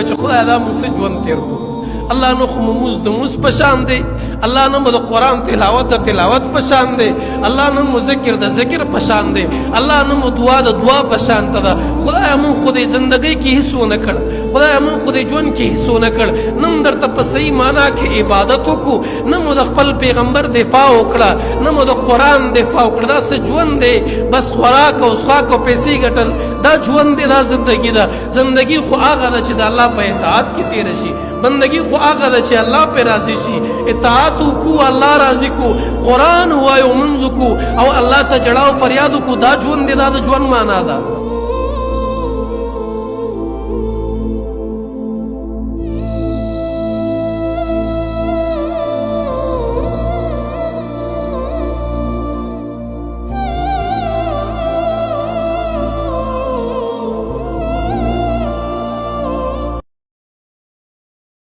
چې خدای دا موږ څه ژوند تېر کړو. الله نه خو مونځ د مونځ په شان دی، الله نه مو د قرآن تلاوت د تلاوت په شان دی، الله نه مو ذکر د ذکر په شان دی، الله نه مو دعا د دعا په شان ته ده. خدای مونږ خو دې زندګۍ کې هیڅ ونه کړ، خدای مونږ خو دې ژوند کې هیڅ ونه کړ، نه مو درته په صحیح معنا کې عبادت وکړو، نه مو د خپل پیغمبر دفاع وکړه، نه مو د قرآن دفاع وکړه. دا څه ژوند دی؟ بس خوراک او څښاک او پیسې ګټل، دا ژوند دی، دا زندګي ده. زندګي خو هغه ده چې د الله په اطاعت کې تېره شي، بندگی خو هغه ده چې الله پې راضي شي. اطاعت وکړو، الله راضي کو، قرآن ووایو، منځ کو او الله ته ژړا او فریاد وکړو. دا ژوند دی، دا د ژوند معنا ده.